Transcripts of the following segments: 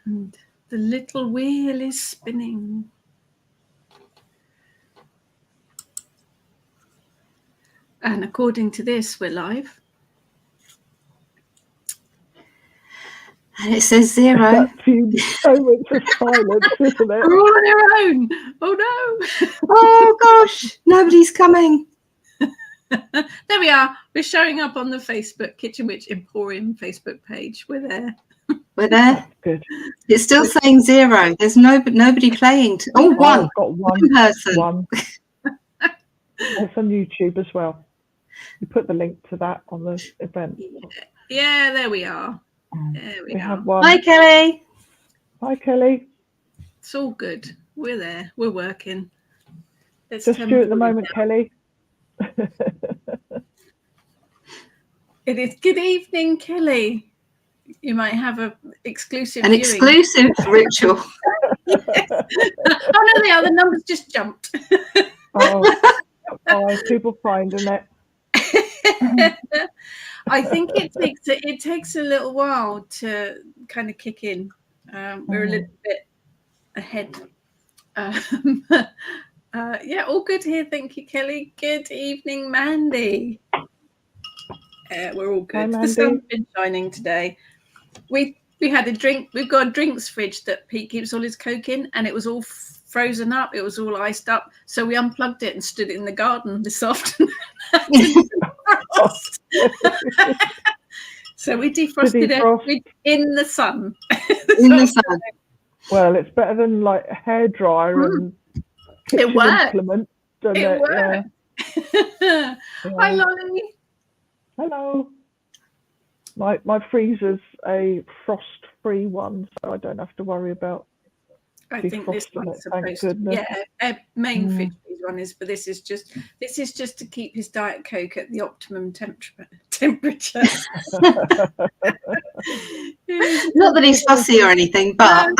And the little wheel is spinning. And according to this, we're live. And it says 0. That seems so much of silence, isn't it? We're all on our own. Oh no. Oh gosh, nobody's coming. There we are. We're showing up on the Facebook Kitchen Witch Emporium Facebook page. We're there. We're there. That's good. It's still saying 0. There's nobody playing. One. I've got one person. One. It's on YouTube as well. You put the link to that on the event. Yeah, there we are. There we have are. one. Hi, Kelly. Hi, Kelly. It's all good. We're there. We're working. Let's Just you at the moment, Kelly. It is good evening, Kelly. You might have an exclusive viewing. Exclusive ritual. Yes. Oh no, they are. The numbers just jumped. Oh, people finding it. I think it takes a little while to kind of kick in. We're a little bit ahead. Yeah, all good here. Thank you, Kelly. Good evening, Mandy. We're all good. Hi, the sun's been shining today. We had a drink. We've got a drinks fridge that Pete keeps all his Coke in, and it was all frozen up. It was all iced up. So we unplugged it and stood it in the garden this afternoon. So we defrosted it in the sun. In the sun. Well, it's better than like a hairdryer and kitchen implement. It worked. Yeah. Hi, Lolly. Hello. My freezer's a frost-free one, so I don't have to worry about. I think this one's supposed to. Yeah, main fridge one is, but this is just to keep his Diet Coke at the optimum temperature. Not that he's fussy or anything, but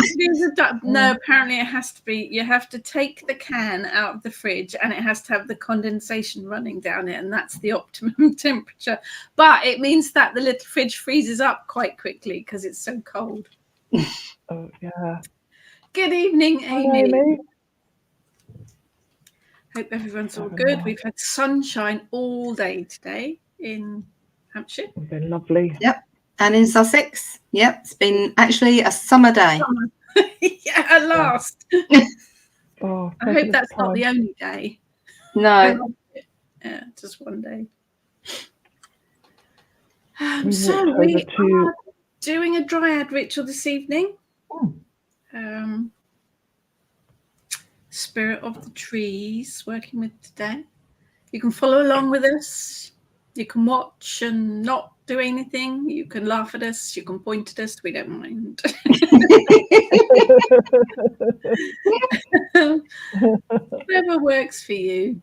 no, apparently it has to be. You have to take the can out of the fridge, and it has to have the condensation running down it, and that's the optimum temperature. But it means that the little fridge freezes up quite quickly because it's so cold. Oh yeah. Good evening, Amy. Hi, Amy. Hope everyone's all good. We've had sunshine all day today in Hampshire. It's been lovely. Yep. And in Sussex. Yep. It's been actually a summer day. Yeah, at last. Oh, I hope that's not the only day. No. Yeah, just one day. We So we are doing a Dryad Ritual this evening. Spirit of the trees, working with today. You can follow along with us. You can watch and not do anything. You can laugh at us. You can point at us. We don't mind. Whatever works for you.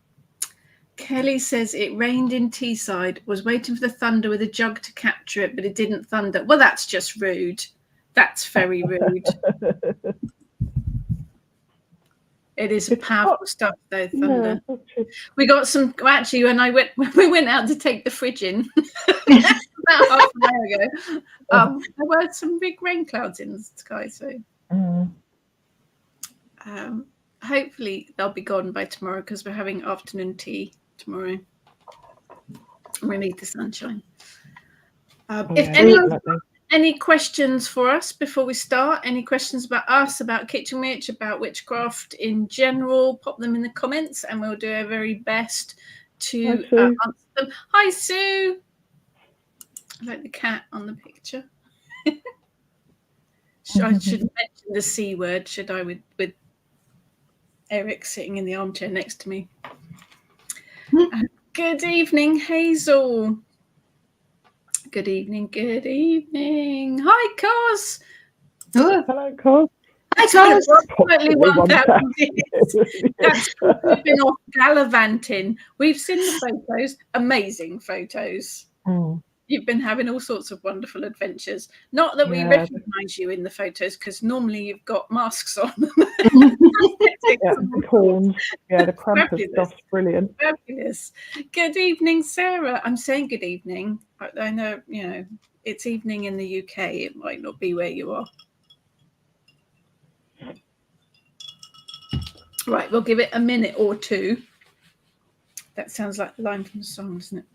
Kelly says it rained in Teesside. Was waiting for the thunder with a jug to capture it, but it didn't thunder. Well, that's just rude. That's very rude. It is powerful stuff, though, thunder. Yeah, we got some, actually, when we went out to take the fridge in about half an hour ago, there were some big rain clouds in the sky, so hopefully they'll be gone by tomorrow because we're having afternoon tea tomorrow. We need the sunshine. If anyone's got any questions for us before we start, any questions about us, about Kitchen Witch, about witchcraft in general, pop them in the comments and we'll do our very best to answer them. Hi, Sue. I like the cat on the picture. I should mention the C word, should I, with Eric sitting in the armchair next to me. Good evening, Hazel. Good evening, good evening. Hi, Cos. Oh, hello, Cos. Hi, Cos. Approximately 1,000 years. That's we've been off gallivanting. We've seen the photos, amazing photos. You've been having all sorts of wonderful adventures. Not that we recognise you in the photos, because normally you've got masks on. The horns. Yeah, the Krampus stuff's brilliant. Fabulous. Good evening, Sarah. I'm saying good evening. I know, it's evening in the UK. It might not be where you are. Right, we'll give it a minute or two. That sounds like the line from the song, doesn't it?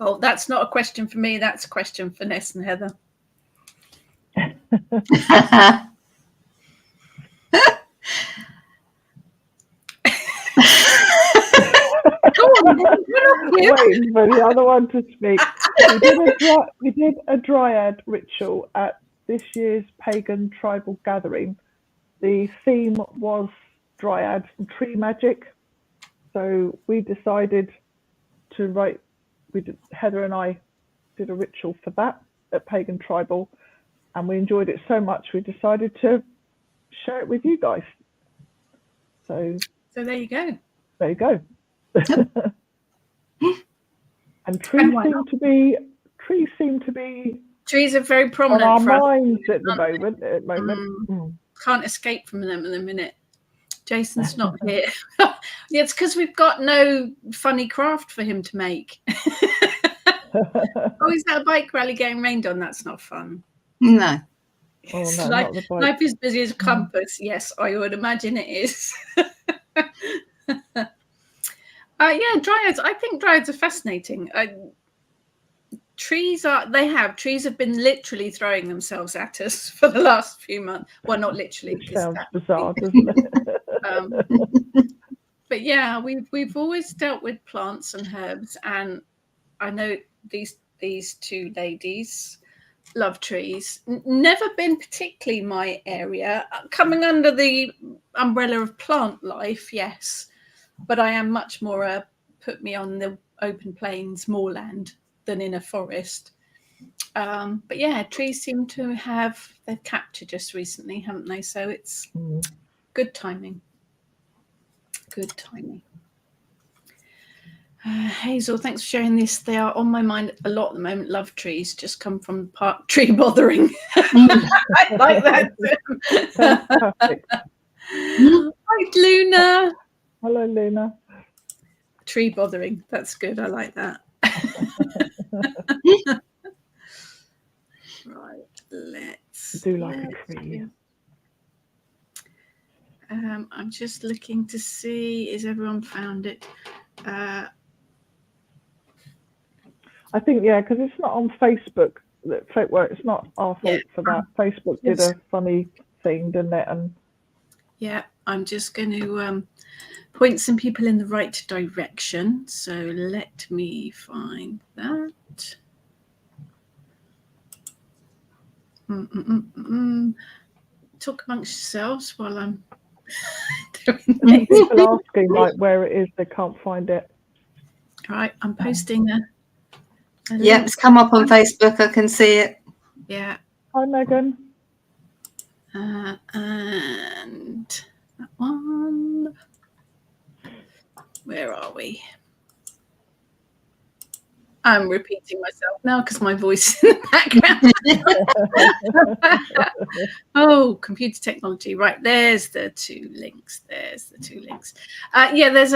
Oh, that's not a question for me. That's a question for Ness and Heather. Go on, waiting for the other one to speak. We did a Dryad ritual at this year's pagan tribal gathering. The theme was Dryad and tree magic. So we decided to write, Heather and I did a ritual for that at pagan tribal, and we enjoyed it so much we decided to share it with you guys. So there you go. There you go. And trees seem to be trees are very prominent on our for minds at the moment. Can't escape from them in a minute. Jason's not here. Yeah, it's because we've got no funny craft for him to make. Oh, is that a bike rally getting rained on? That's not fun. No. Oh, no, life is busy as a compass. Yes, I would imagine it is. Yeah, dryads. I think dryads are fascinating. Trees have been literally throwing themselves at us for the last few months. Well, not literally. It sounds bizarre, doesn't it? But yeah, we've always dealt with plants and herbs, and I know these two ladies love trees. Never been particularly my area. Coming under the umbrella of plant life, yes, but I am much more put me on the open plains, moorland, than in a forest. But yeah, trees seem to they've captured us recently, haven't they? So it's good timing. Good timing. Hazel, thanks for sharing this. They are on my mind a lot at the moment. Love trees. Just come from the park. Tree bothering. I like that. Hi, Luna. Hello, Luna. Tree bothering. That's good. I like that. Right. Let's. I do like a tree. I'm just looking to see. Is everyone found it? I think, yeah, because it's not on Facebook. It's not our fault for that. Facebook did a funny thing, didn't it? And yeah, I'm just going to point some people in the right direction. So let me find that. Talk amongst yourselves while I'm doing this. People asking like where it is, they can't find it. All right, I'm posting a yeah, it's come up on Facebook. I can see it. Yeah. Hi, Megan. And that one. Where are we? I'm repeating myself now because my voice is in the background. Oh, computer technology. Right, there's the two links. Yeah, there's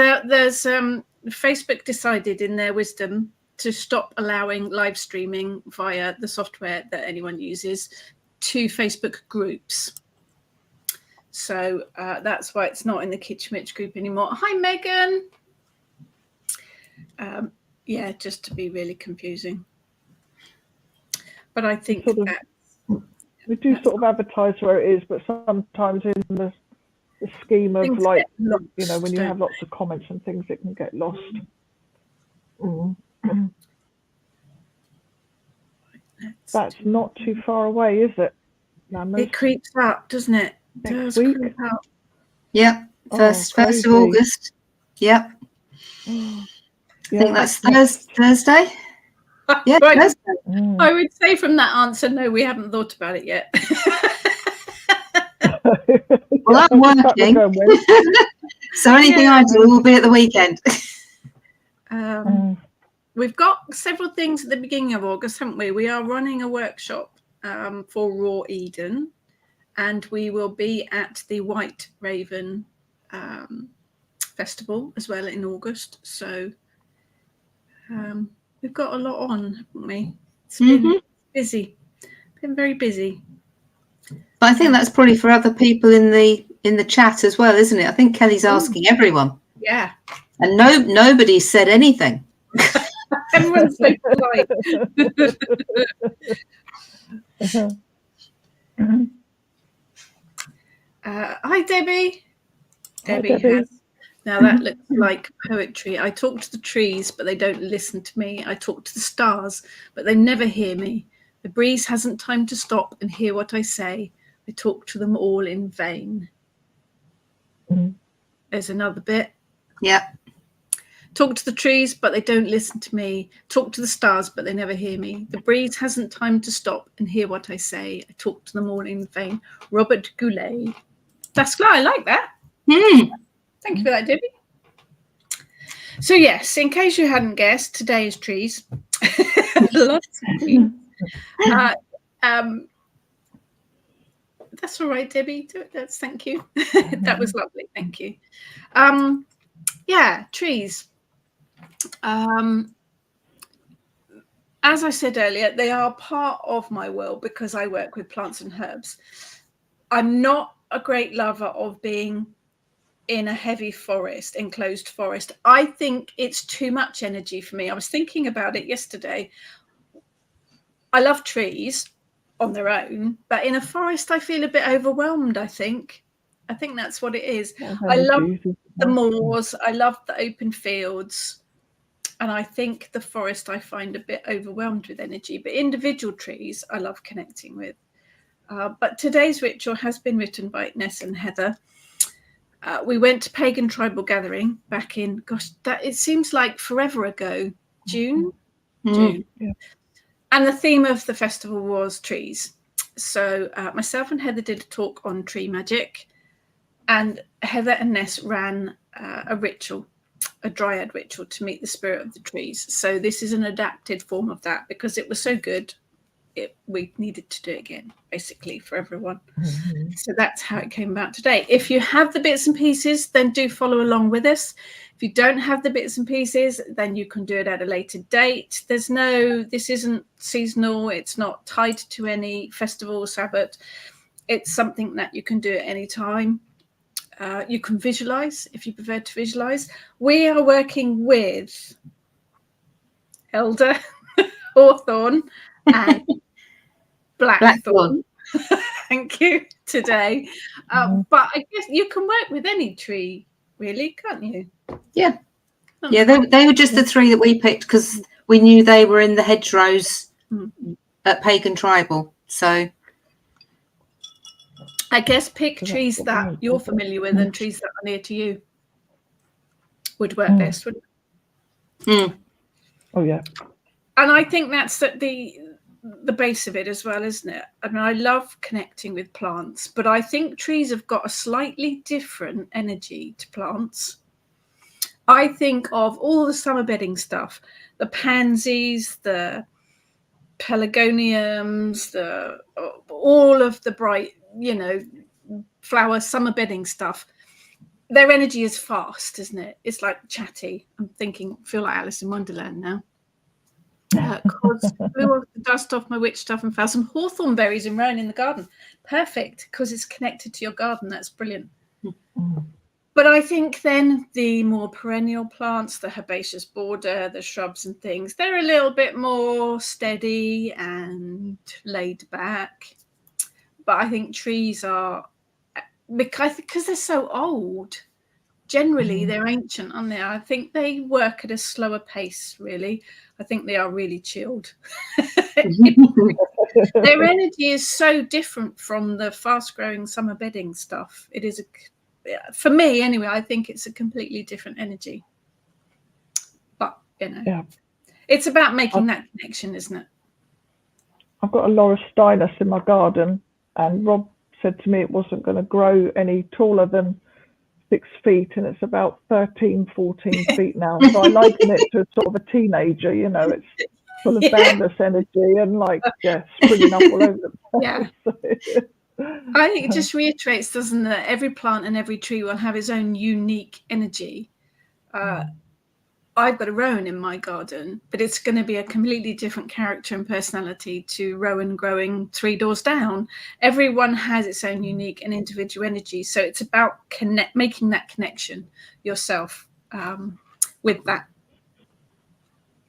Facebook decided in their wisdom to stop allowing live streaming via the software that anyone uses to Facebook groups. So that's why it's not in the Kitchen Witch group anymore. Hi, Megan. Yeah, just to be really confusing. But I think we do sort of advertise where it is, but sometimes in the scheme of like, lost, you know, when you have lots of comments and things, it can get lost. That's not too far away, is it? It creeps up, doesn't it? It does creep up. Yep, first of August. Yep. I think that's Thursday. Yeah, right. Thursday. I would say from that answer, no, we haven't thought about it yet. Well, I'm working. So anything I do will be at the weekend. We've got several things at the beginning of August, haven't we? We are running a workshop for Raw Eden, and we will be at the White Raven Festival as well in August. So we've got a lot on, haven't we? It's been busy, been very busy. But I think that's probably for other people in the in the chat as well, isn't it? I think Kelly's asking everyone. Yeah. And nobody said anything. Everyone's so polite. Hi, Debbie. Debbie has. Now that looks like poetry. I talk to the trees, but they don't listen to me. I talk to the stars, but they never hear me. The breeze hasn't time to stop and hear what I say. I talk to them all in vain. There's another bit. Yeah. Talk to the trees, but they don't listen to me. Talk to the stars, but they never hear me. The breeze hasn't time to stop and hear what I say. I talk to them all in vain. Robert Goulet. That's good. I like that. Thank you for that, Debbie. So yes, in case you hadn't guessed, today is trees. Lots of trees. That's all right, Debbie. That's thank you. That was lovely. Thank you. Yeah, trees. As I said earlier, they are part of my world because I work with plants and herbs. I'm not a great lover of being in a heavy forest, enclosed forest. I think it's too much energy for me. I was thinking about it yesterday. I love trees on their own, but in a forest, I feel a bit overwhelmed, I think that's what it is. I love the moors. I love the open fields. And I think the forest I find a bit overwhelmed with energy, but individual trees I love connecting with. But today's ritual has been written by Ness and Heather. We went to Pagan Tribal Gathering back in, it seems like forever ago, June. Yeah. And the theme of the festival was trees. So myself and Heather did a talk on tree magic, and Heather and Ness ran a ritual, a Dryad ritual to meet the spirit of the trees. So this is an adapted form of that because it was so good. We needed to do it again, basically, for everyone. So that's how it came about today. If you have the bits and pieces, then do follow along with us. If you don't have the bits and pieces, then you can do it at a later date. This isn't seasonal. It's not tied to any festival or Sabbath. It's something that you can do at any time. You can visualize if you prefer to visualize. We are working with Elder Hawthorn and Blackthorn. Thank you today. But I guess you can work with any tree, really, can't you? Yeah. Yeah, they were just the three that we picked because we knew they were in the hedgerows at Pagan Tribal. So I guess pick trees that you're familiar with and trees that are near to you would work best, wouldn't it? Oh, yeah. And I think that's the base of it as well, isn't it? I mean, I love connecting with plants, but I think trees have got a slightly different energy to plants. I think of all the summer bedding stuff, the pansies, the pelargoniums, all of the bright, flower summer bedding stuff. Their energy is fast, isn't it? It's like chatty. Feel like Alice in Wonderland now. Blew off the dust off my witch stuff and found some hawthorn berries in Rowan in the garden. Perfect, because it's connected to your garden. That's brilliant. But I think then the more perennial plants, the herbaceous border, the shrubs and things, they're a little bit more steady and laid back. But I think trees are, because they're so old, generally they're ancient, aren't they? I think they work at a slower pace, really. I think they are really chilled. Their energy is so different from the fast-growing summer bedding stuff. It is, for me anyway, I think it's a completely different energy. But, it's about making that connection, isn't it? I've got a Laurustinus in my garden, and Rob said to me it wasn't going to grow any taller than 6 feet, and it's about 13, 14 feet now. So I liken it to sort of a teenager, it's full of boundless energy and springing up all over the place. Yeah. I think it just reiterates, doesn't it? Every plant and every tree will have its own unique energy. I've got a rowan in my garden, but it's going to be a completely different character and personality to rowan growing 3 doors down. Everyone has its own unique and individual energy. So it's about making that connection yourself with that.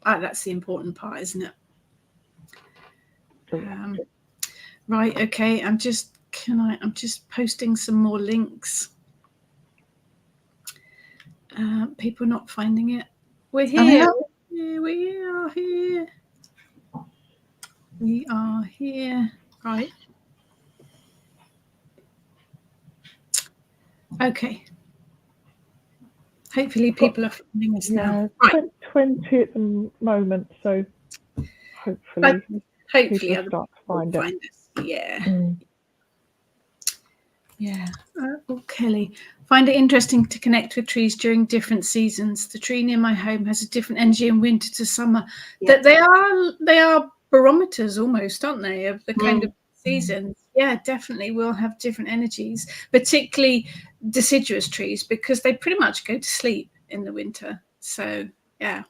That's the important part, isn't it? Right. Okay. I'm just posting some more links. People not finding it. We're here. We are here. We are here. Right. Okay. Hopefully people are finding us now. Right. 20 at the moment, so hopefully people start to find it. Yeah. Yeah. Kelly, find it interesting to connect with trees during different seasons. The tree near my home has a different energy in winter to summer. That they are barometers almost, aren't they, of the kind of seasons? Yeah, definitely will have different energies, particularly deciduous trees, because they pretty much go to sleep in the winter. So yeah.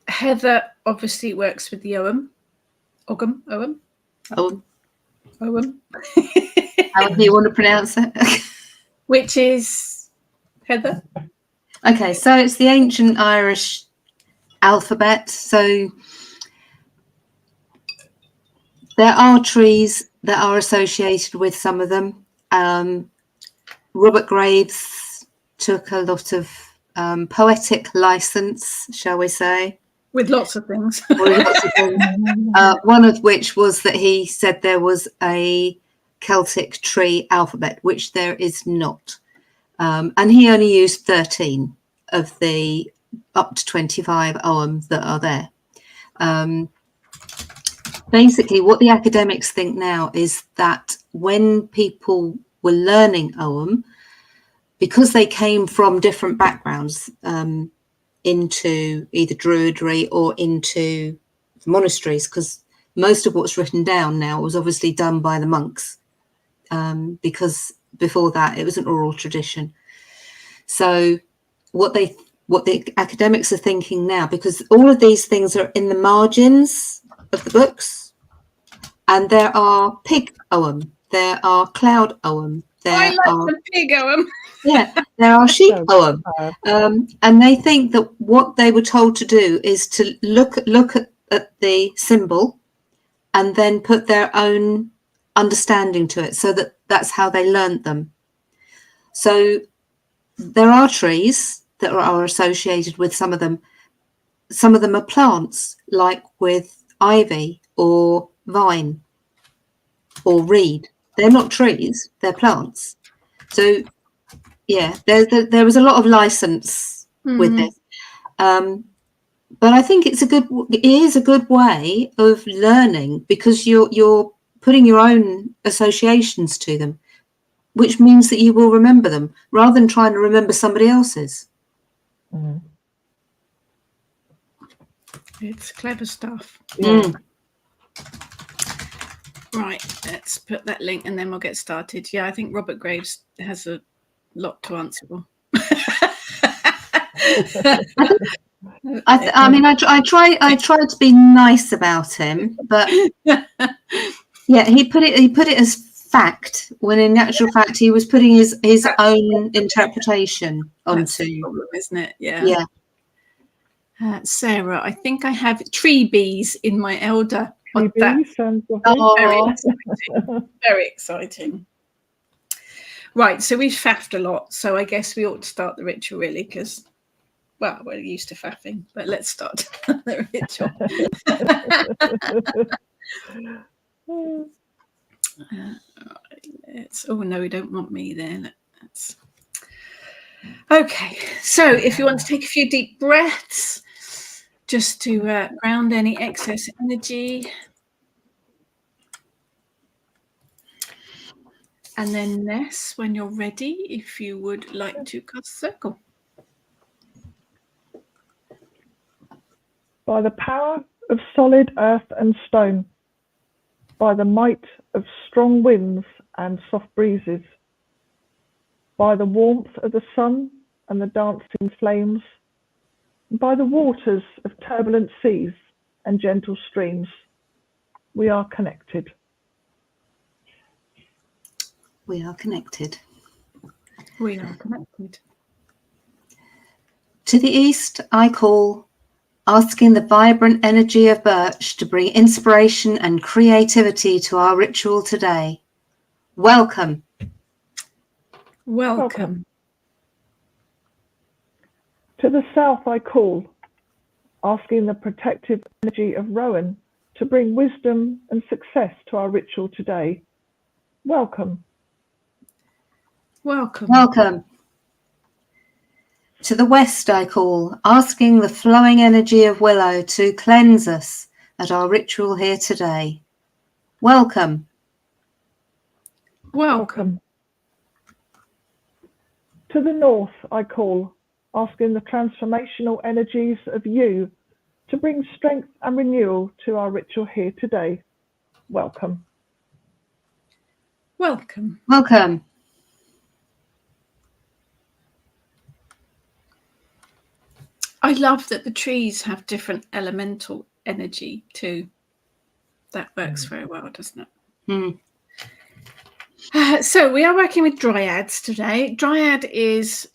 Heather obviously works with the Ogham. However you want to pronounce it. Which is Heather. Okay, so it's the ancient Irish alphabet. So there are trees that are associated with some of them. Robert Graves took a lot of poetic license, shall we say. With lots of things. One of which was that he said there was a Celtic tree alphabet, which there is not. And he only used 13 of the up to 25 Oghams that are there. Basically, what the academics think now is that when people were learning Ogham, because they came from different backgrounds, into either Druidry or into monasteries, because most of what's written down now was obviously done by the monks, because before that it was an oral tradition. So what the academics are thinking now, because all of these things are in the margins of the books, and there are pig Ogham, there are cloud Ogham, I like the pig Ogham. Yeah, there are sheep Ogham, and they think that what they were told to do is to look at the symbol and then put their own understanding to it, so that's how they learned them. So there are trees that are associated with some of them. Some of them are plants, like with ivy or vine or reed. They're not trees, they're plants. So yeah, there was a lot of license with this, but I think it is a good way of learning, because you're putting your own associations to them, which means that you will remember them rather than trying to remember somebody else's. It's clever stuff. Right, let's put that link and then we'll get started. Yeah, I think Robert Graves has a lot to answer for. I tried to be nice about him, but yeah, he put it as fact, when in actual fact he was putting his own interpretation onto. That's the problem, isn't it? Yeah. Sarah, I think I have tree bees in my elder. Tree bees sounds very exciting. Right, so we've faffed a lot, so I guess we ought to start the ritual, really, because, well, we're used to faffing, but let's start the ritual. Oh no, we don't want me there. Okay, so if you want to take a few deep breaths, just to ground any excess energy. And then Ness, when you're ready, if you would like to cast a circle. By the power of solid earth and stone, by the might of strong winds and soft breezes, by the warmth of the sun and the dancing flames, by the waters of turbulent seas and gentle streams, we are connected. We are connected. We are connected. To the east, I call, asking the vibrant energy of birch to bring inspiration and creativity to our ritual today. Welcome. Welcome. To the south, I call, asking the protective energy of Rowan to bring wisdom and success to our ritual today. Welcome. Welcome. Welcome. To the west, I call, asking the flowing energy of Willow to cleanse us at our ritual here today. Welcome. Welcome. To the north, I call, asking the transformational energies of you to bring strength and renewal to our ritual here today. Welcome. Welcome. Welcome. I love that the trees have different elemental energy too. That works very well, doesn't it? Mm. So we are working with dryads today. Dryad is,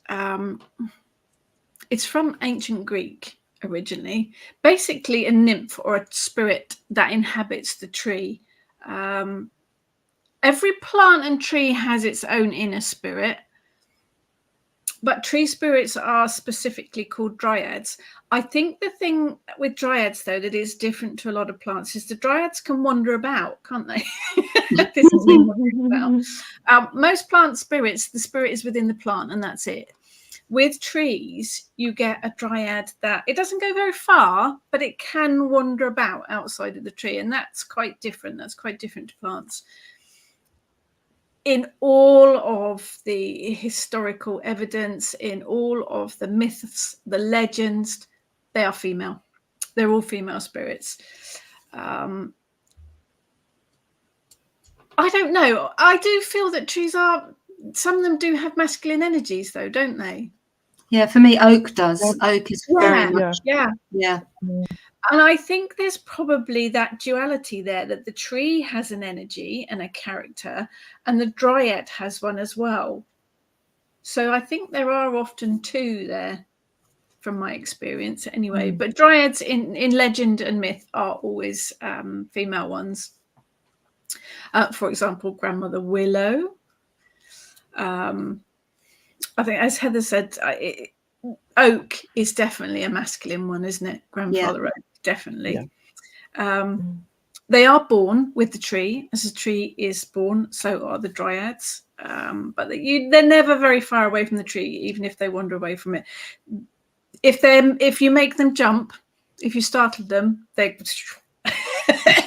it's from ancient Greek originally, basically a nymph or a spirit that inhabits the tree. Every plant and tree has its own inner spirit, but tree spirits are specifically called dryads. I think the thing with dryads, though, that is different to a lot of plants is the dryads can wander about, can't they? This is about. Most plant spirits, the spirit is within the plant and that's it. With trees, you get a dryad that it doesn't go very far, but it can wander about outside of the tree. And that's quite different. That's quite different to plants. In all of the historical evidence, in all of the myths, the legends, they are female. They're all female spirits. I don't know. I do feel that trees are, some of them do have masculine energies though, don't they? Yeah, for me, oak does. Oak is very much. Yeah. Mm. And I think there's probably that duality there, that the tree has an energy and a character and the dryad has one as well. So I think there are often two there from my experience anyway. But dryads in legend and myth are always female ones. For example, Grandmother Willow. I think, as Heather said, oak is definitely a masculine one, isn't it? Grandfather oak, definitely. Yeah. They are born with the tree. As a tree is born, so are the dryads. But they're never very far away from the tree, even if they wander away from it. If you make them jump, if you startle them, they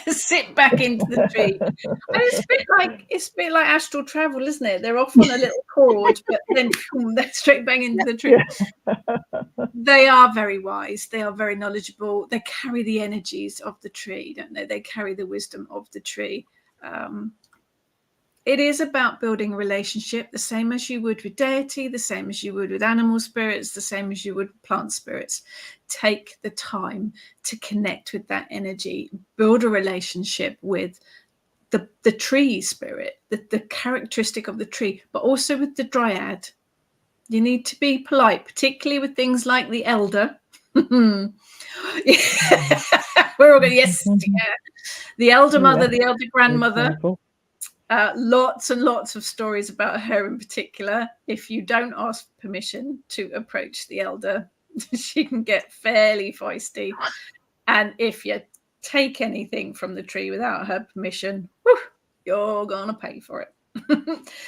sit back into the tree. And it's a bit like astral travel, isn't it? They're off on a little cord, but then they're straight back into the tree. They are very wise. They are very knowledgeable. They carry the energies of the tree, don't they? They carry the wisdom of the tree. It is about building a relationship, the same as you would with deity, the same as you would with animal spirits, the same as you would with plant spirits. Take the time to connect with that energy, build a relationship with the tree spirit, the characteristic of the tree, but also with the dryad. You need to be polite, particularly with things like the elder. We're all going, yes, yeah. The elder mother, the elder grandmother. Lots and lots of stories about her in particular. If you don't ask permission to approach the elder, she can get fairly feisty. And if you take anything from the tree without her permission, you're going to pay for it.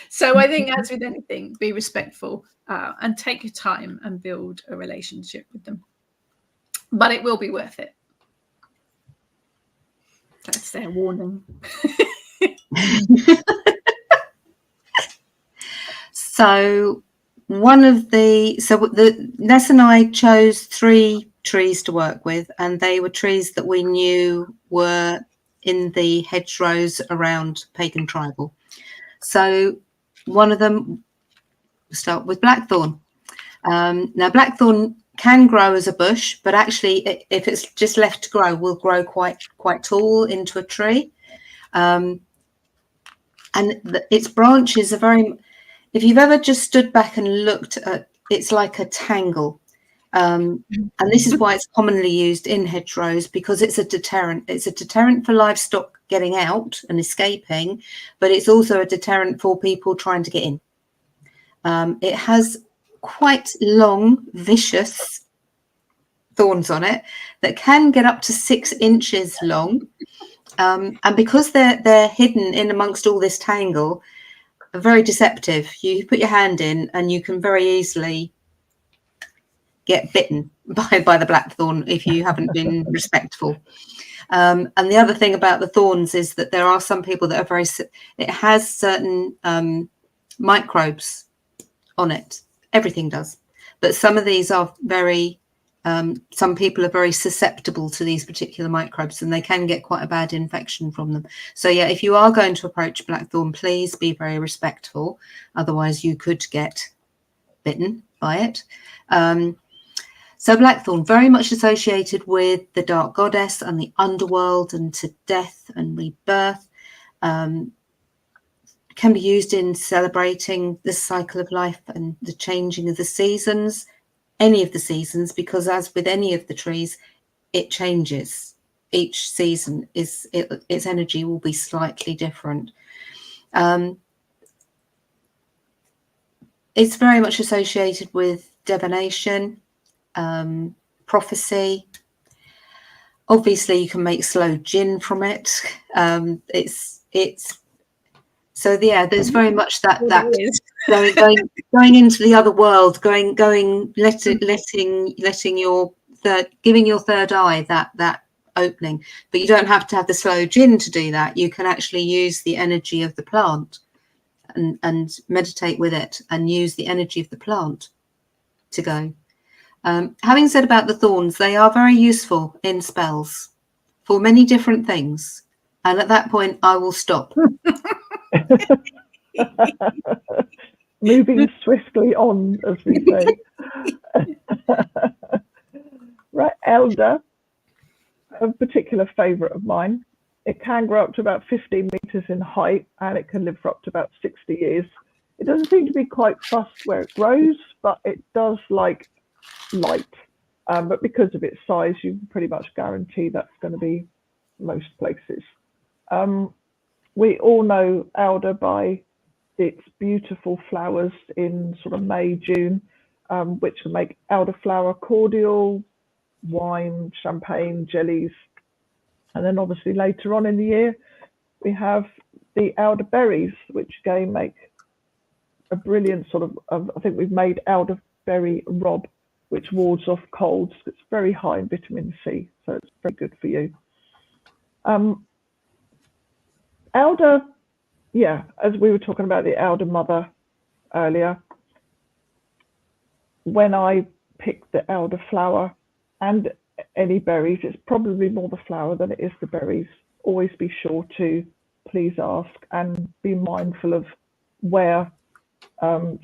So I think, as with anything, be respectful and take your time and build a relationship with them. But it will be worth it. That's their warning. So Ness and I chose 3 trees to work with, and they were trees that we knew were in the hedgerows around Pagan Tribal. So one of them start with blackthorn. Now, blackthorn can grow as a bush, but actually, if it's just left to grow, will grow quite tall into a tree. And its branches are very. If you've ever just stood back and looked at, it's like a tangle. And this is why it's commonly used in hedgerows, because it's a deterrent. It's a deterrent for livestock getting out and escaping, but it's also a deterrent for people trying to get in. It has quite long, vicious thorns on it that can get up to 6 inches long. And because they're hidden in amongst all this tangle, are very deceptive. You put your hand in and you can very easily get bitten by the blackthorn if you haven't been respectful. And the other thing about the thorns is that there are some people that are it has certain microbes on it. Everything does. But some of these are very, some people are very susceptible to these particular microbes, and they can get quite a bad infection from them. So yeah, if you are going to approach blackthorn, please be very respectful. Otherwise you could get bitten by it. So blackthorn, very much associated with the dark goddess and the underworld and to death and rebirth. Can be used in celebrating the cycle of life and the changing of the seasons, any of the seasons, because as with any of the trees, it changes. Each season its energy will be slightly different. It's very much associated with divination, prophecy. Obviously, you can make slow gin from it. So yeah, there's very much that going into the other world, letting your giving your third eye that opening. But you don't have to have the slow gin to do that. You can actually use the energy of the plant and meditate with it and use the energy of the plant to go. Having said about the thorns, they are very useful in spells for many different things. And at that point, I will stop. Moving swiftly on, as we say. Right, elder, a particular favourite of mine. It can grow up to about 15 metres in height, and it can live for up to about 60 years. It doesn't seem to be quite fussed where it grows, but it does like light. But because of its size, you can pretty much guarantee that's going to be most places. We all know elder by its beautiful flowers in sort of May, June, which will make elderflower cordial, wine, champagne, jellies. And then obviously later on in the year, we have the elderberries, which again make a brilliant sort of I think we've made elderberry rob, which wards off colds. It's very high in vitamin C, so it's very good for you. Elder, yeah, as we were talking about the elder mother earlier, when I pick the elderflower and any berries, it's probably more the flower than it is the berries. Always be sure to please ask and be mindful of where.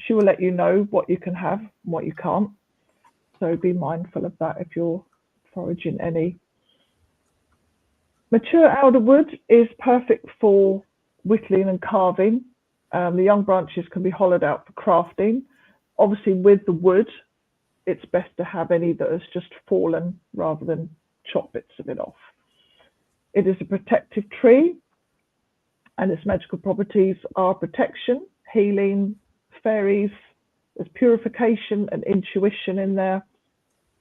She will let you know what you can have and what you can't. So be mindful of that if you're foraging any. Mature elder wood is perfect for whittling and carving. The young branches can be hollowed out for crafting. Obviously, with the wood, it's best to have any that has just fallen rather than chop bits of it off. It is a protective tree, and its magical properties are protection, healing, fairies, there's purification and intuition in there,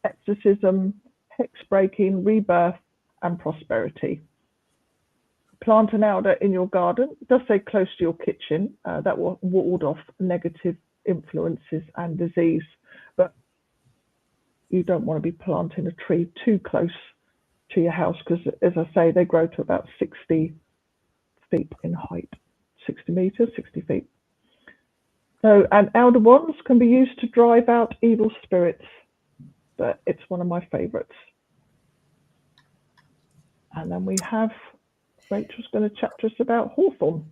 exorcism, hex breaking, rebirth, and prosperity. Plant an elder in your garden. It does say close to your kitchen. That will ward off negative influences and disease, but you don't want to be planting a tree too close to your house because, as I say, they grow to about 60 feet in height, 60 meters, 60 feet. So, and elder wands can be used to drive out evil spirits, but it's one of my favorites. And then we have, Rachel's going to chat to us about hawthorn.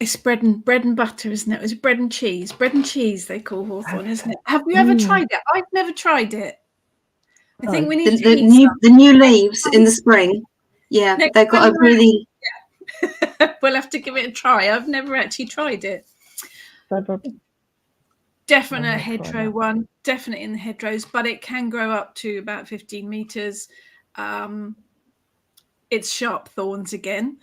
It's bread and butter, isn't it? It's bread and cheese. Bread and cheese, they call hawthorn, isn't it? Have you ever tried it? I've never tried it. I think we need to eat the new leaves in the spring. Yeah, they've got a really. We'll have to give it a try. I've never actually tried it. Definite hedgerow one, definitely in the hedgerows, but it can grow up to about 15 meters. It's sharp thorns again,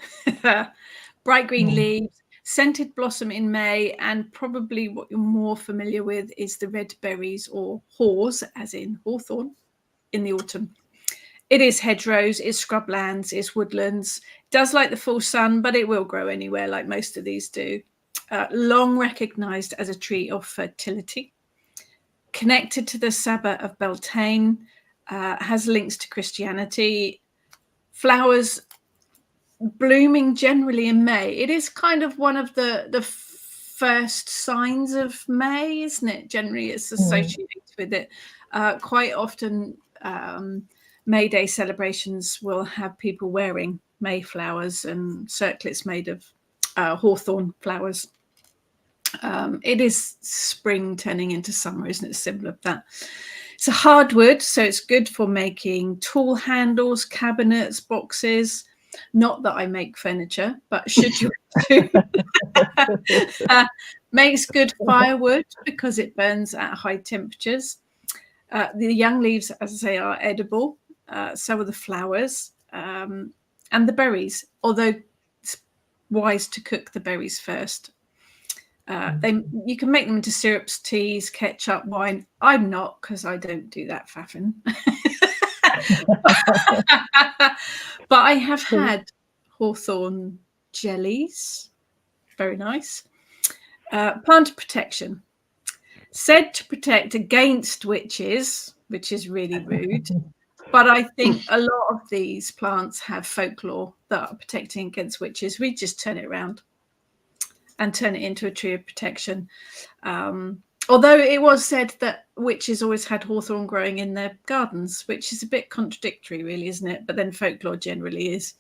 bright green leaves, scented blossom in May, and probably what you're more familiar with is the red berries or haws, as in hawthorn, in the autumn. It is hedgerows, it's scrublands, it's woodlands. It does like the full sun, but it will grow anywhere like most of these do. Long recognised as a tree of fertility. Connected to the Sabbath of Beltane, has links to Christianity. Flowers blooming generally in May. It is kind of one of the first signs of May, isn't it? Generally, it's associated with it. Quite often, May Day celebrations will have people wearing Mayflowers and circlets made of hawthorn flowers. It is spring turning into summer, isn't it? Symbol of that. It's a hardwood, so it's good for making tool handles, cabinets, boxes. Not that I make furniture, but should you do. Makes good firewood because it burns at high temperatures. The young leaves, as I say, are edible. So are the flowers and the berries, although it's wise to cook the berries first. You can make them into syrups, teas, ketchup, wine. I'm not, because I don't do that faffing. But I have had hawthorn jellies. Very nice. Plant protection. Said to protect against witches, which is really rude. But I think a lot of these plants have folklore that are protecting against witches. We just turn it around and turn it into a tree of protection. Although it was said that witches always had hawthorn growing in their gardens, which is a bit contradictory, really, isn't it? But then folklore generally is.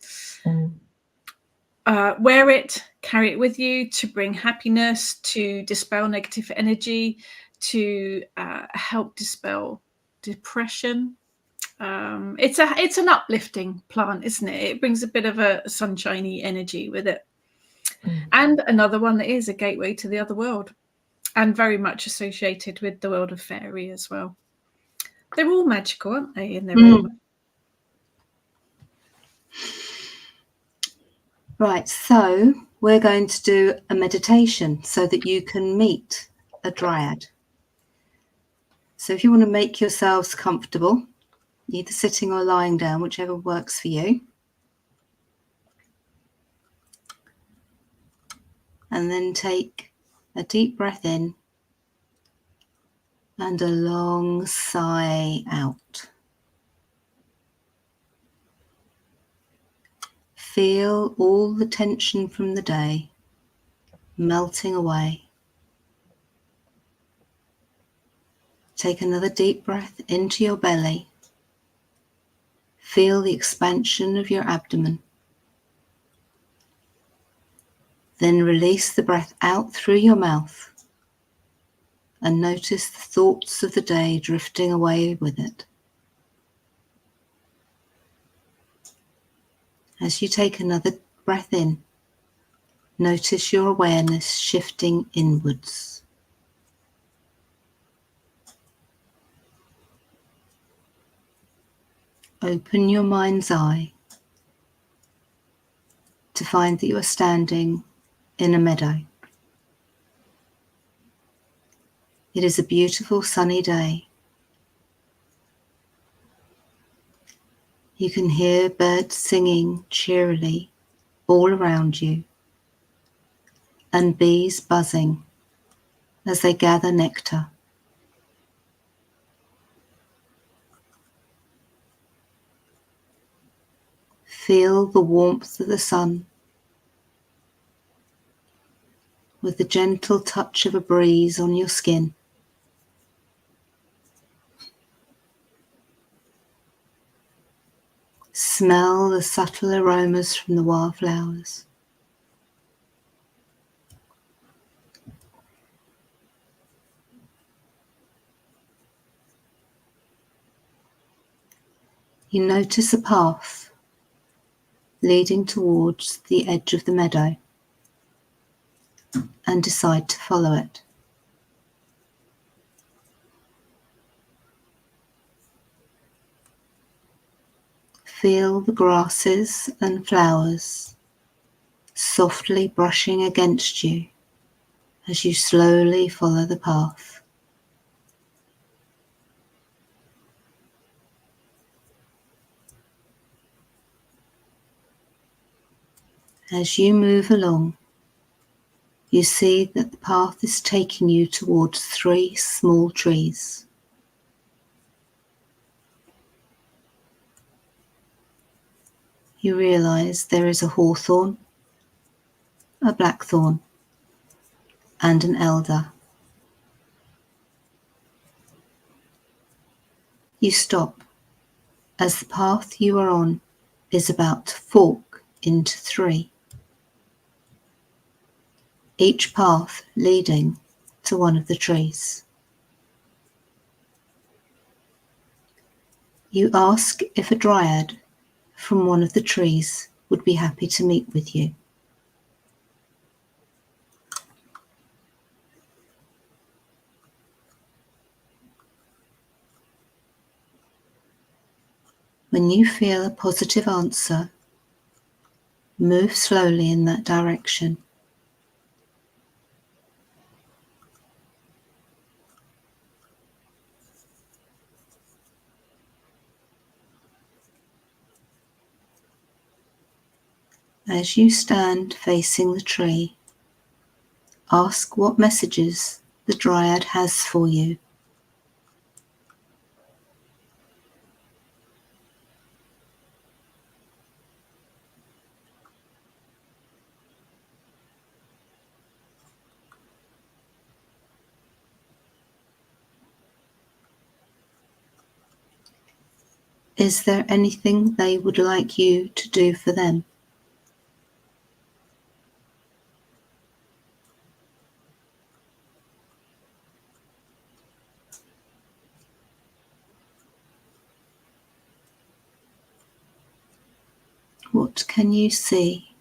Wear it, carry it with you to bring happiness, to dispel negative energy, to help dispel depression. It's an uplifting plant, isn't it? It brings a bit of a sunshiny energy with it. And another one that is a gateway to the other world, and very much associated with the world of fairy as well. They're all magical, aren't they, in their own way? Right, so we're going to do a meditation so that you can meet a dryad. So if you want to make yourselves comfortable, either sitting or lying down, whichever works for you. And then take a deep breath in and a long sigh out. Feel all the tension from the day melting away. Take another deep breath into your belly. Feel the expansion of your abdomen. Then release the breath out through your mouth and notice the thoughts of the day drifting away with it. As you take another breath in, notice your awareness shifting inwards. Open your mind's eye to find that you are standing in a meadow. It is a beautiful sunny day. You can hear birds singing cheerily all around you and bees buzzing as they gather nectar. Feel the warmth of the sun with the gentle touch of a breeze on your skin. Smell the subtle aromas from the wildflowers. You notice a path leading towards the edge of the meadow and decide to follow it. Feel the grasses and flowers softly brushing against you as you slowly follow the path. As you move along, you see that the path is taking you towards 3 small trees. You realise there is a hawthorn, a blackthorn, and an elder. You stop as the path you are on is about to fork into 3, each path leading to one of the trees. You ask if a dryad from one of the trees would be happy to meet with you. When you feel a positive answer, move slowly in that direction. As you stand facing the tree, ask what messages the dryad has for you. Is there anything they would like you to do for them? What can you see?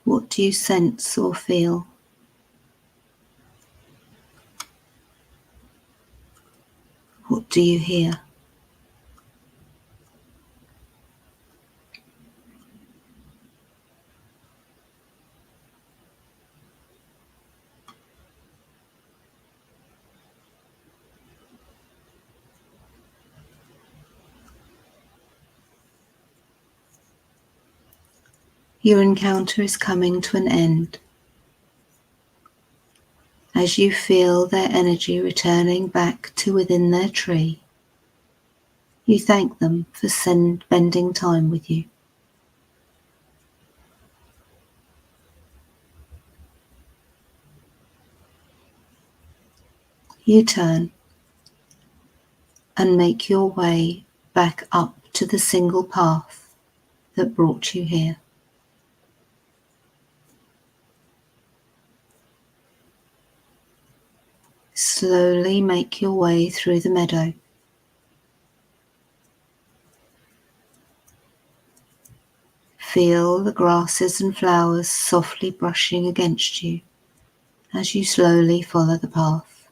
What do you sense or feel? What do you hear? Your encounter is coming to an end. As you feel their energy returning back to within their tree, you thank them for spending time with you. You turn and make your way back up to the single path that brought you here. Slowly make your way through the meadow. Feel the grasses and flowers softly brushing against you as you slowly follow the path.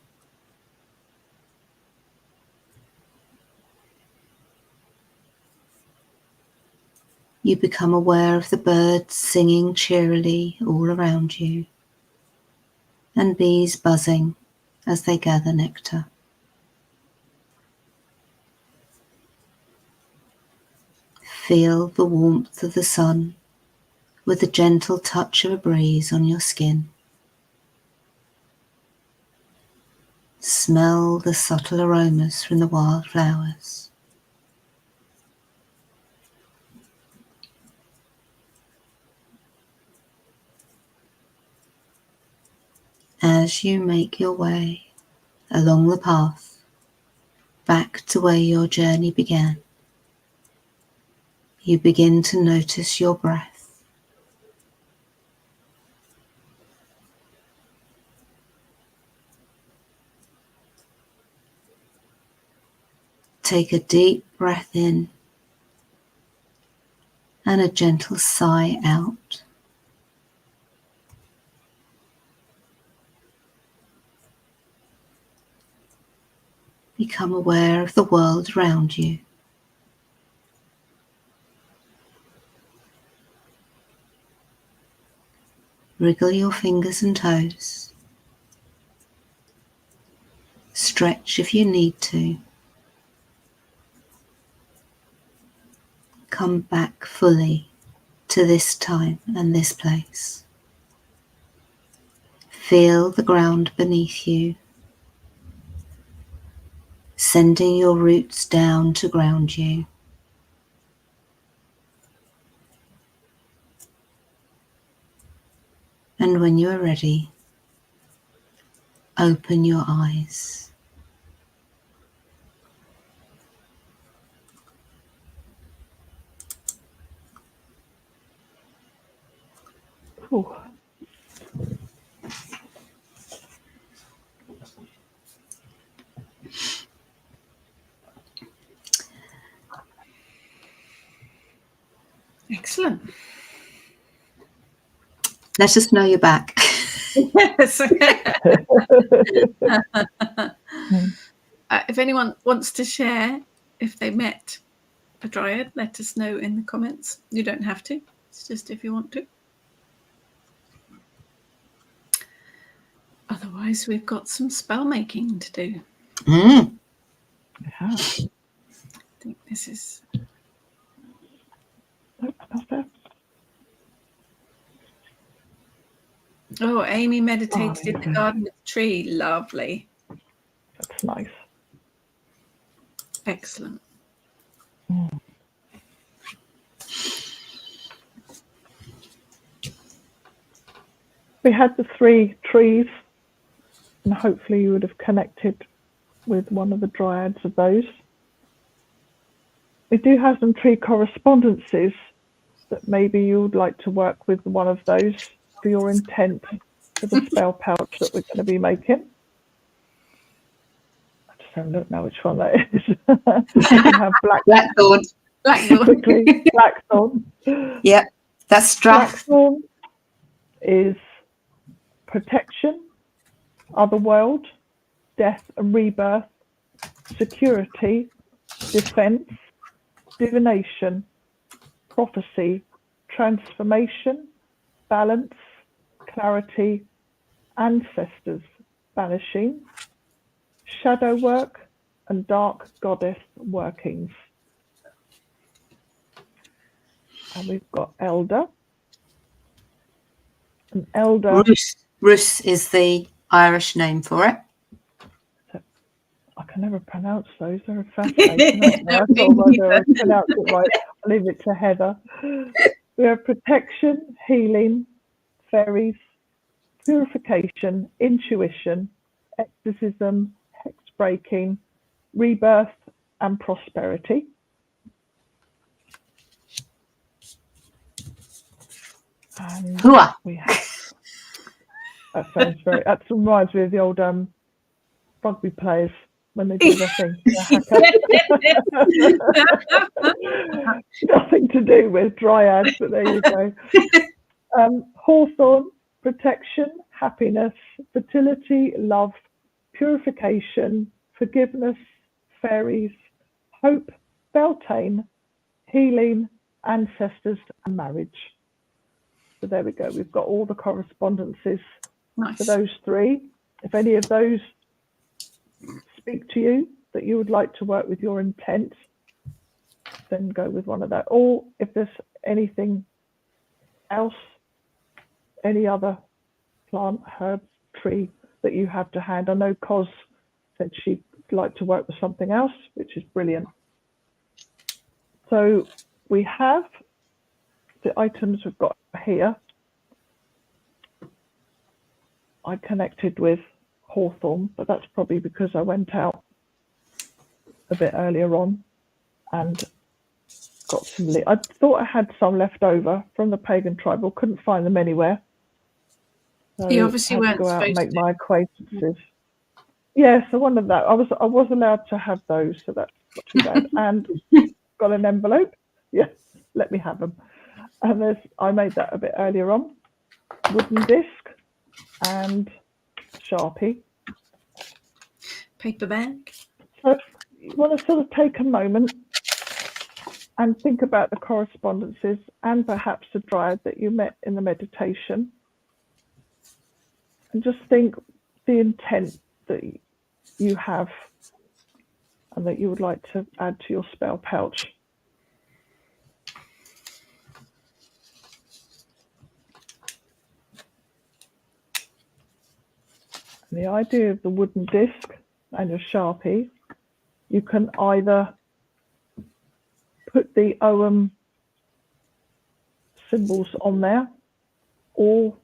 You become aware of the birds singing cheerily all around you and bees buzzing as they gather nectar. Feel the warmth of the sun with the gentle touch of a breeze on your skin. Smell the subtle aromas from the wildflowers. As you make your way along the path back to where your journey began, you begin to notice your breath. take a deep breath in and a gentle sigh out. Become aware of the world around you. Wriggle your fingers and toes. Stretch if you need to. Come back fully to this time and this place. Feel the ground beneath you, sending your roots down to ground you. And when you are ready, open your eyes. Ooh. Excellent. Let us know you're back. Yes. If anyone wants to share if they met a dryad, let us know in the comments. You don't have to. It's just if you want to. Otherwise, we've got some spell making to do. Yeah. I think this is... Oh, Amy meditated in the garden with the tree. Lovely. That's nice. Excellent. We had the 3 trees, and hopefully you would have connected with one of the dryads of those. We do have some tree correspondences that maybe you would like to work with one of those for your intent for the spell pouch that we're going to be making. I just have a look now which one that is. We have Blackthorn. Blackthorn. Yep, that's Strath. Blackthorn is protection, otherworld, death and rebirth, security, defense, divination, prophecy, transformation, balance, clarity, ancestors, banishing, shadow work, and dark goddess workings. And we've got elder. An elder. Rus is the Irish name for it. I can never pronounce those. They're fascinating. I thought whether I pronounce it right. I'll leave it to Heather. We have protection, healing, fairies, purification, intuition, exorcism, hex breaking, rebirth, and prosperity. And Hooah. we have. That reminds me of the old rugby players when they do their thing. Nothing to do with dryads, but there you go. Hawthorn, protection, happiness, fertility, love, purification, forgiveness, fairies, hope, Beltane, healing, ancestors, and marriage. So there we go. We've got all the correspondences for those 3. If any of those speak to you that you would like to work with your intent, then go with one of that. Or if there's anything else, any other plant, herb, tree that you have to hand. I know Cos said she'd like to work with something else, which is brilliant. So we have the items we've got here. I connected with Hawthorn, but that's probably because I went out a bit earlier on and got some. I thought I had some left over from the pagan tribal, couldn't find them anywhere. So you obviously I had weren't to go out and supposed make my acquaintances. Yes, I wondered that. I was allowed to have those, so that's not too bad. And got an envelope. Yeah, let me have them. And I made that a bit earlier on. Wooden disc and Sharpie. Paper bag. So you want to sort of take a moment and think about the correspondences and perhaps the Dryad that you met in the meditation. And just think the intent that you have and that you would like to add to your spell pouch. And the idea of the wooden disc and your Sharpie, you can either put the Ogham symbols on there or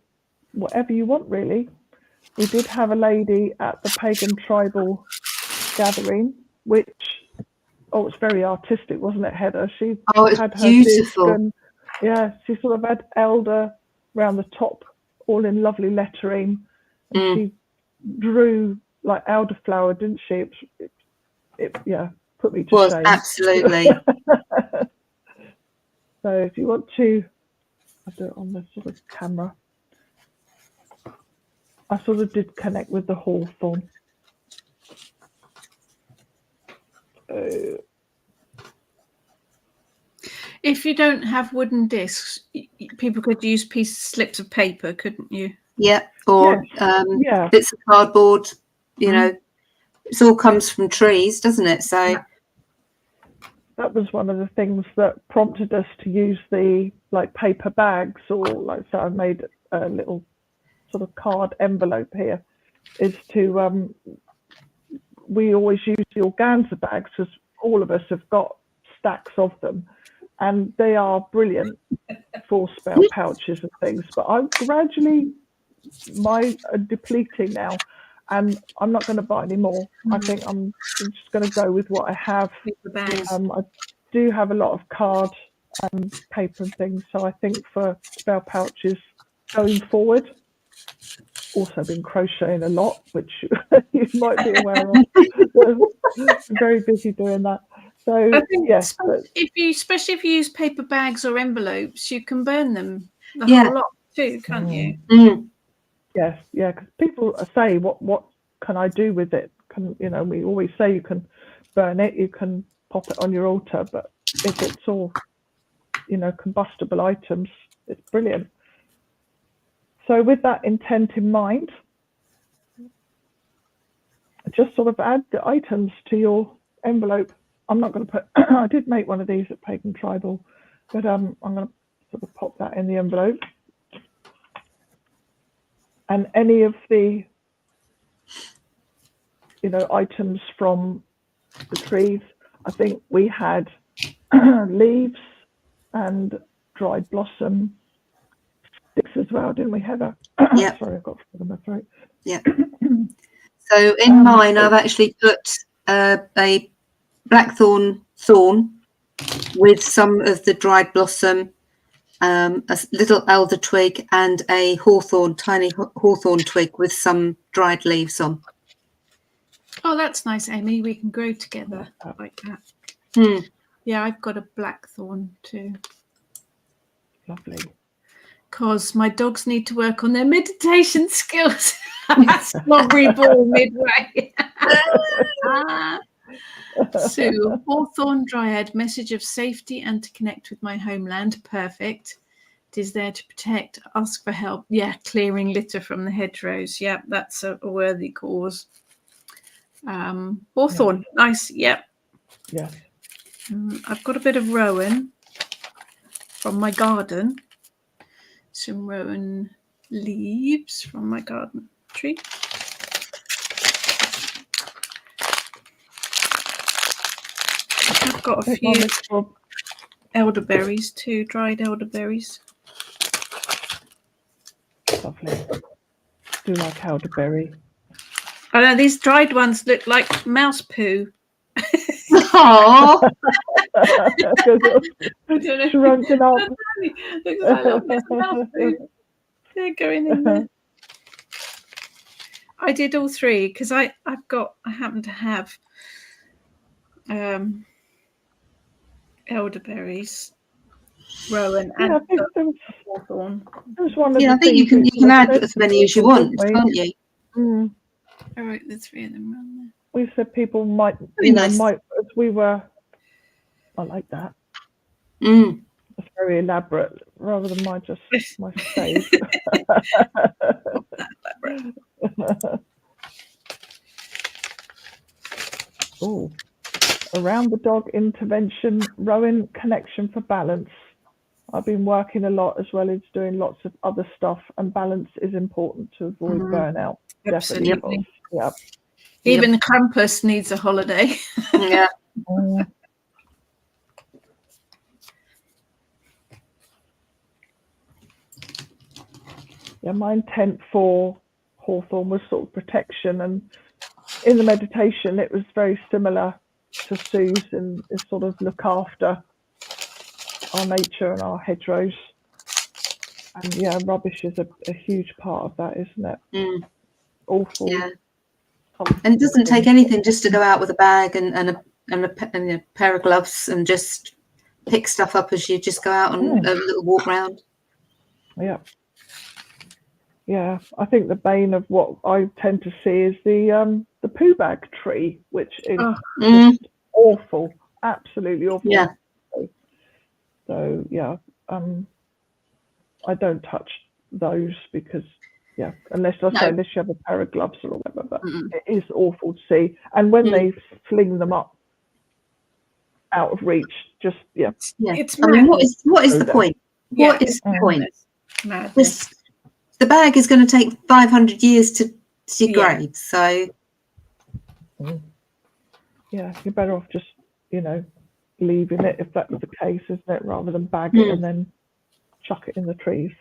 whatever you want, really. We did have a lady at the Pagan Tribal Gathering, which, it's very artistic, wasn't it, Heather? She had her beautiful. disc and, yeah, she sort of had elder around the top, all in lovely lettering. And she drew like elderflower, didn't she? It put me to shame. Absolutely. So if you want to, I'll do it on the sort of camera. I sort of did connect with the hawthorn. If you don't have wooden discs, people could use slips of paper, couldn't you? Yeah, or bits of cardboard. You know, it all comes from trees, doesn't it? So that was one of the things that prompted us to use the paper bags, or so I made a little sort of card envelope here. Is to we always use the organza bags because all of us have got stacks of them, and they are brilliant for spell pouches and things. But I'm gradually depleting now, and I'm not going to buy any more. I think I'm just going to go with what I have. I do have a lot of card and paper and things, so I think for spell pouches going forward, also been crocheting a lot, which you might be aware of. I'm very busy doing that. So I think especially if you use paper bags or envelopes, you can burn them the whole lot too, can't you? Yes, yeah, because people say, what can I do with it? We always say you can burn it, you can pop it on your altar, but if it's all, combustible items, it's brilliant. So with that intent in mind, just sort of add the items to your envelope. I'm not going to put, I did make one of these at Pagan Tribal, but I'm going to sort of pop that in the envelope. And any of the, items from the trees, I think we had leaves and dried blossom sticks as well, didn't we, Heather? Yeah. Sorry, I've got frog in my throat. Yeah. So in mine, I've actually put a blackthorn thorn with some of the dried blossom, a little elder twig, and a tiny hawthorn twig with some dried leaves on. Oh, that's nice, Amy. We can grow together like that. Yeah, I've got a blackthorn too. Lovely. Because my dogs need to work on their meditation skills. Slobbery ball midway. Sue, Hawthorn Dryad, message of safety and to connect with my homeland. Perfect. It is there to protect, ask for help. Yeah, clearing litter from the hedgerows. Yeah, that's a worthy cause. Hawthorn, nice. Yep. Yeah. I've got a bit of rowan from my garden. Some rowan leaves from my garden tree. I've got a few elderberries too, dried elderberries. Lovely. Do like elderberry. I know these dried ones look like mouse poo. Oh, I don't know. Shrunken up. Looks like a little bit of mouse poo. They're going in there. I did all three because I happen to have elderberries, rowan, Yeah, I and think hawthorn. there's one of Yeah, the I think you things can add as many as you want, can't you? I wrote the 3 of them around there. We said people might, Very nice. might, as we were, I like that. Mm. It's very elaborate, rather than my save. Oh, around the dog intervention, Rowan connection for balance. I've been working a lot as well as doing lots of other stuff, and balance is important to avoid burnout. Absolutely. Definitely. Yeah. Even the Krampus needs a holiday. Yeah. Yeah, my intent for Hawthorn was sort of protection, and in the meditation it was very similar to Sue's, and is sort of look after our nature and our hedgerows. And yeah, rubbish is a huge part of that, isn't it? Awful. Yeah. And it doesn't take anything just to go out with a bag and a pair of gloves and just pick stuff up as you just go out on a little walk round. Yeah. Yeah, I think the bane of what I tend to see is the poo bag tree, which is just awful, absolutely awful. Yeah. So yeah, I don't touch those because unless you have a pair of gloves or whatever. But it is awful to see, and when they fling them up out of reach, just It's I mean, what is the point? What is the point? Madness. The bag is going to take 500 years to degrade, so you're better off just leaving it if that's the case, isn't it, rather than bag it and then chuck it in the trees.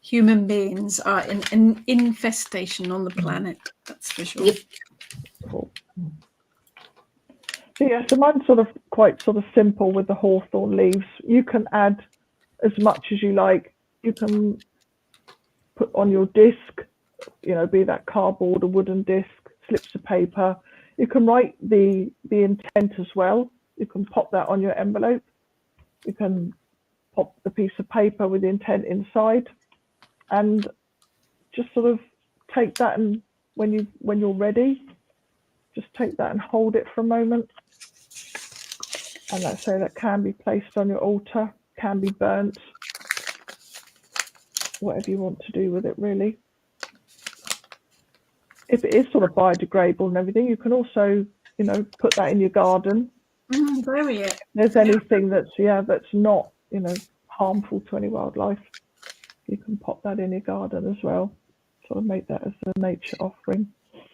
Human beings are an infestation on the planet, that's for sure. Cool. So mine's quite simple with the hawthorn leaves. You can add as much as you like. You can put on your disc, be that cardboard or wooden disc, slips of paper. You can write the intent as well. You can pop that on your envelope. You can pop the piece of paper with the intent inside, and just take that, and when you're ready, just take that and hold it for a moment. And that can be placed on your altar, can be burnt, whatever you want to do with it, really. If it is biodegradable and everything, you can also, put that in your garden. Bury it. If there's anything that's not, harmful to any wildlife, you can pop that in your garden as well. Make that as a nature offering.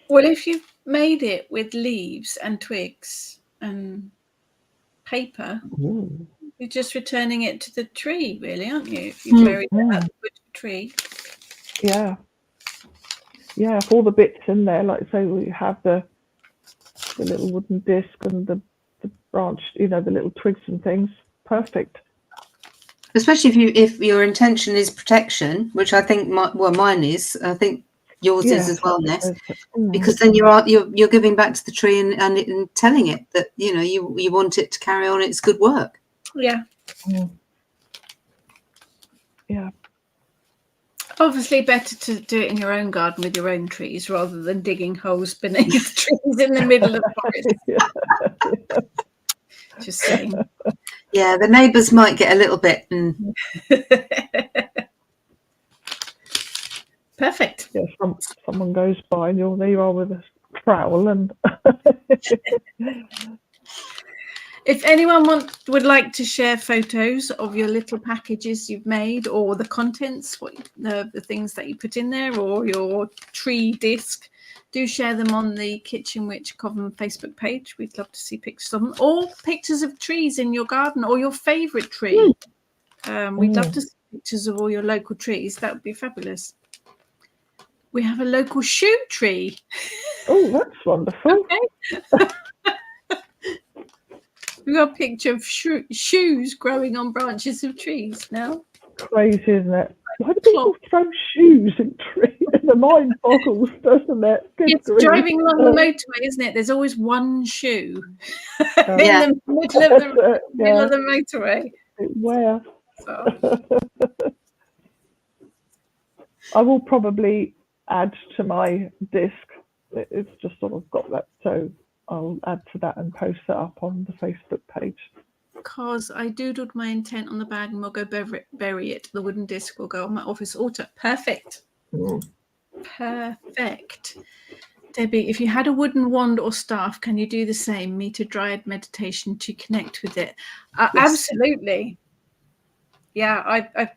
Well, if you've made it with leaves and twigs and paper, you're just returning it to the tree, really, aren't you? If you buried it at the tree. Yeah. Yeah, if all the bits in there, like say we have the little wooden disc and the branch, the little twigs and things, perfect. Especially if your intention is protection, which I think mine is. I think yours is as well, Ness. Because then you're giving back to the tree and telling it that you want it to carry on its good work. Yeah. Yeah. Obviously, better to do it in your own garden with your own trees rather than digging holes beneath trees in the middle of the forest. Just saying. Yeah, the neighbours might get a little bit. Perfect. Yeah, someone goes by and there you are with a trowel and. If anyone would like to share photos of your little packages you've made, or the contents, the things that you put in there, or your tree disc, do share them on the Kitchen Witch Coven Facebook page. We'd love to see pictures of them, or pictures of trees in your garden, or your favourite tree. We'd love to see pictures of all your local trees. That would be fabulous. We have a local shoe tree. Oh, that's wonderful. Okay. We've got a picture of shoes growing on branches of trees now. Crazy, isn't it? Why do people throw shoes in trees? The mind boggles, doesn't it? Good it's grief. driving along the motorway, isn't it? There's always one shoe in Yeah. the middle of the motorway. Where? So. I will probably add to my disc. It's just sort of got that, so I'll add to that and post that up on the Facebook page. Because I doodled my intent on the bag and we'll go bury it. The wooden disc will go on my office altar. Perfect. Perfect. Debbie, if you had a wooden wand or staff, can you do the same? Meet a Dryad meditation to connect with it. Yes. Absolutely. Yeah, I've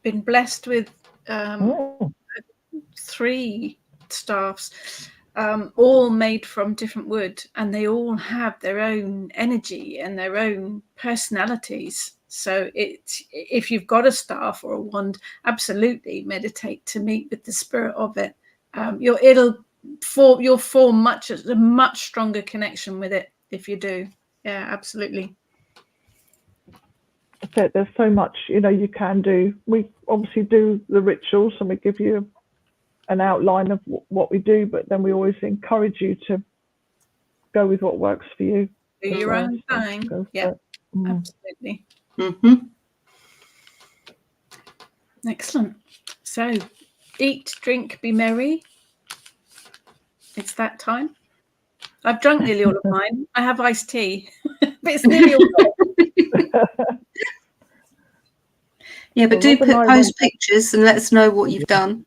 been blessed with 3 staffs, all made from different wood, and they all have their own energy and their own personalities. So if you've got a staff or a wand, absolutely meditate to meet with the spirit of it. You'll form a much stronger connection with it if you do. Yeah, absolutely. There's so much, you can do. We obviously do the rituals and we give you an outline of what we do, but then we always encourage you to go with what works for you. Do your own thing. Yeah, absolutely. Excellent. So, eat, drink, be merry. It's that time. I've drunk nearly all of mine. I have iced tea, but it's nearly all gone. Yeah, but do post pictures and let us know what you've done.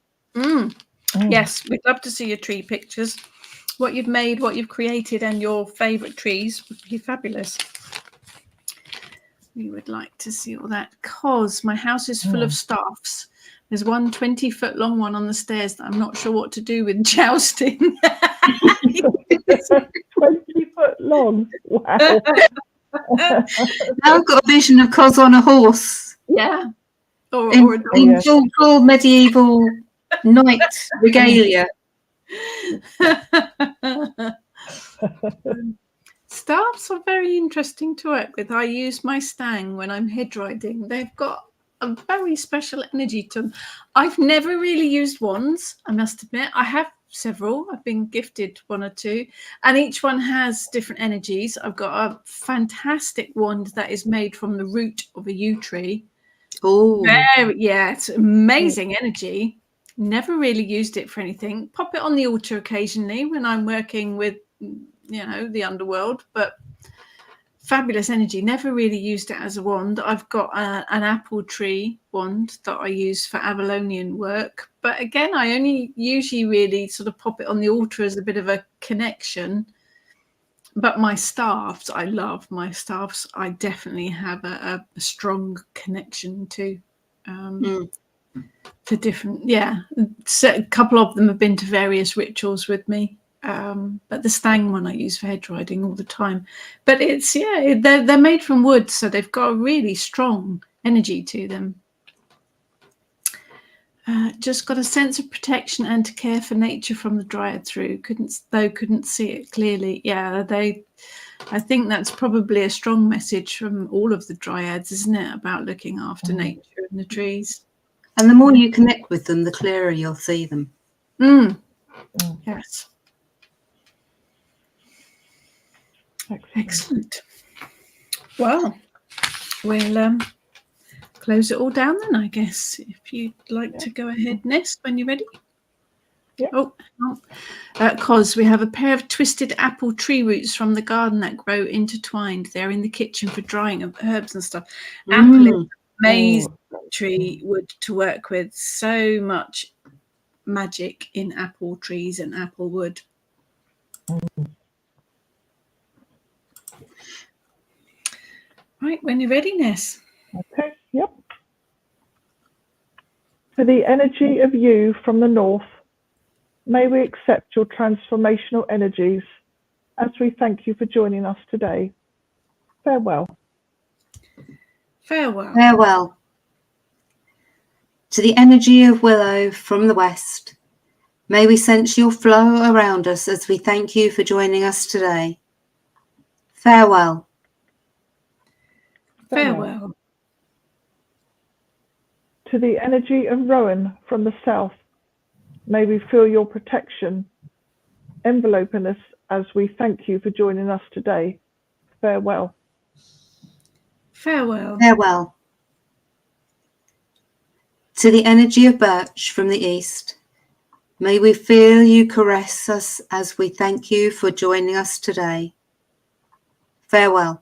Yes, we'd love to see your tree pictures. What you've made, what you've created, and your favourite trees would be fabulous. We would like to see all that, because my house is full of staffs. There's one 20-foot long one on the stairs that I'm not sure what to do with jousting. 20-foot long? Wow. I've got a vision of Cos on a horse. Yeah. In full medieval knight regalia. Staffs are very interesting to work with. I use my stang when I'm head riding. They've got a very special energy to them. I've never really used wands, I must admit. I have several. I've been gifted 1 or 2, and each one has different energies. I've got a fantastic wand that is made from the root of a yew tree. Oh, yeah, it's amazing energy. Never really used it for anything. Pop it on the altar occasionally when I'm working with, the underworld, but fabulous energy. Never really used it as a wand. I've got an apple tree wand that I use for Avalonian work, but again, I only usually really sort of pop it on the altar as a bit of a connection. But my staffs, I love my staffs. I definitely have a strong connection to different, so a couple of them have been to various rituals with me. But the stang one I use for head riding all the time. But it's, they're made from wood, so they've got a really strong energy to them. Just got a sense of protection and to care for nature from the Dryad through. Couldn't see it clearly. Yeah, I think that's probably a strong message from all of the Dryads, isn't it? About looking after nature and the trees. And the more you connect with them, the clearer you'll see them. Yes. Excellent. Well, we'll close it all down then, I guess, if you'd like to go ahead, Nest, when you're ready. Cos, we have a pair of twisted apple tree roots from the garden that grow intertwined. They're in the kitchen for drying of herbs and stuff. Apple is amazing tree wood to work with. So much magic in apple trees and apple wood. Right, when you're ready, Ness. Okay, yep. For the energy of you from the north, may we accept your transformational energies as we thank you for joining us today. Farewell. Farewell. Farewell. To the energy of Willow from the west, may we sense your flow around us as we thank you for joining us today. Farewell. Farewell. To the energy of Rowan from the south, May we feel your protection enveloping us as we thank you for joining us today. Farewell. Farewell. Farewell. To the energy of birch from the east, may we feel you caress us as we thank you for joining us today. Farewell.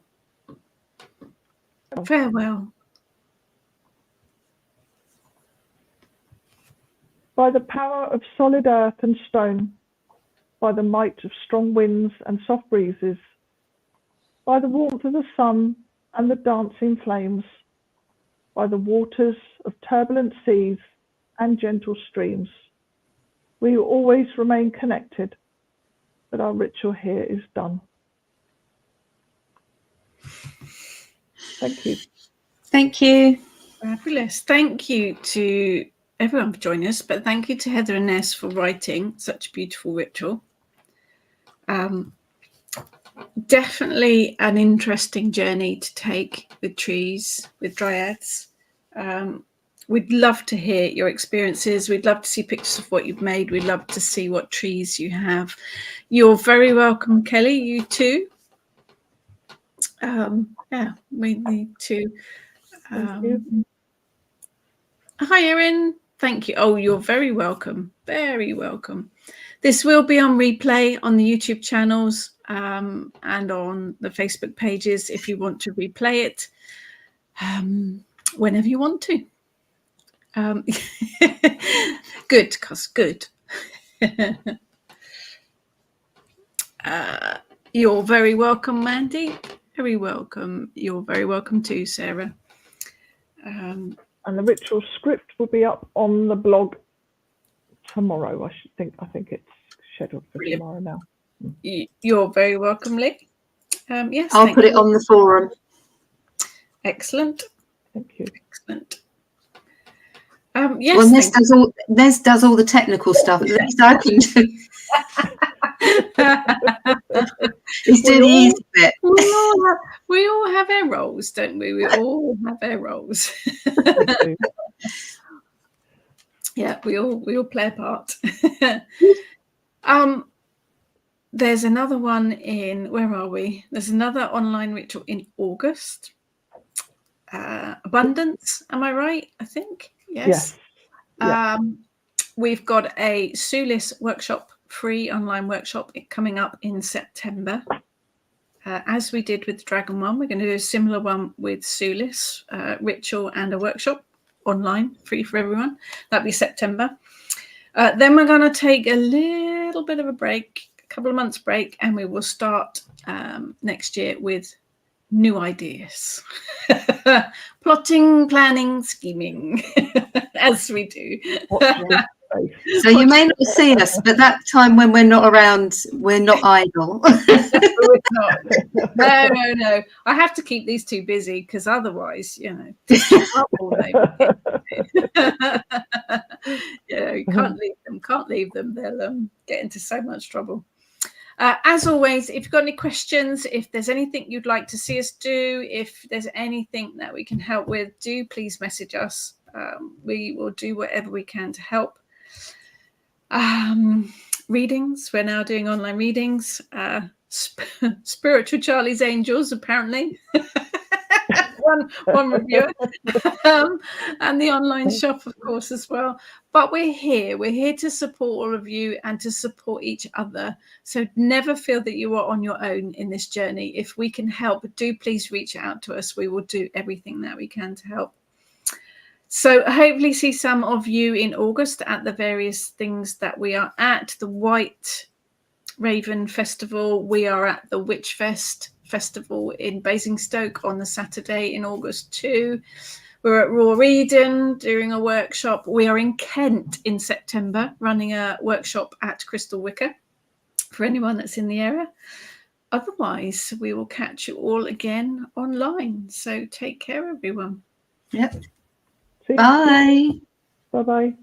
Farewell. By the power of solid earth and stone, by the might of strong winds and soft breezes, by the warmth of the sun and the dancing flames, by the waters of turbulent seas and gentle streams, we will always remain connected, but our ritual here is done. Thank you. Thank you. Fabulous. Thank you to everyone for joining us, but thank you to Heather and Ness for writing such a beautiful ritual. Definitely an interesting journey to take with trees, with dryads. We'd love to hear your experiences. We'd love to see pictures of what you've made. We'd love to see what trees you have. You're very welcome, Kelly. You too. Yeah, we need to. Thank you. Hi, Erin. Thank you. Oh, you're very welcome. Very welcome. This will be on replay on the YouTube channels and on the Facebook pages if you want to replay it whenever you want to. Good, cause good. You're very welcome, Mandy. Very welcome. You're very welcome too, Sarah. And the ritual script will be up on the blog tomorrow. I think it's scheduled for tomorrow now. You're very welcome, Lee. Yes, I'll put it on the forum. Excellent. Thank you. Excellent. Yes. Well, Ness does all the technical stuff. At least I can do. He's doing the easy bit. We all have our roles, don't we? We all have our roles. Yeah, we all play a part. There's another one in, where are we? There's another online ritual in August. Abundance, am I right? I think. Yes. Yeah. We've got a Sulis workshop, free online workshop coming up in September. As we did with the Dragon one, we're going to do a similar one with Sulis, ritual and a workshop online, free for everyone. That'll be September. Then we're going to take a little bit of a break, a couple of months break, and we will start next year with new ideas. Plotting, planning, scheming, as we do. So you may not see us, but that time when we're not around, we're not idle. We're not. No. I have to keep these two busy because otherwise, you can't leave them. They'll get into so much trouble. As always, if you've got any questions, if there's anything you'd like to see us do, if there's anything that we can help with, do please message us. We will do whatever we can to help. Readings, we're now doing online readings. Spiritual Charlie's Angels, apparently. one reviewer. And the online shop, of course, as well. But we're here to support all of you and to support each other. So never feel that you are on your own in this journey. If we can help, do please reach out to us. We will do everything that we can to help. So hopefully see some of you in August at the various things that we are at. The White Raven Festival. We are at the Witch Festival in Basingstoke on the Saturday in August too. We're at Raw Eden doing a workshop. We are in Kent in September running a workshop at Crystal Wicker for anyone that's in the area. Otherwise, we will catch you all again online. So take care, everyone. Yep. Bye. Bye-bye.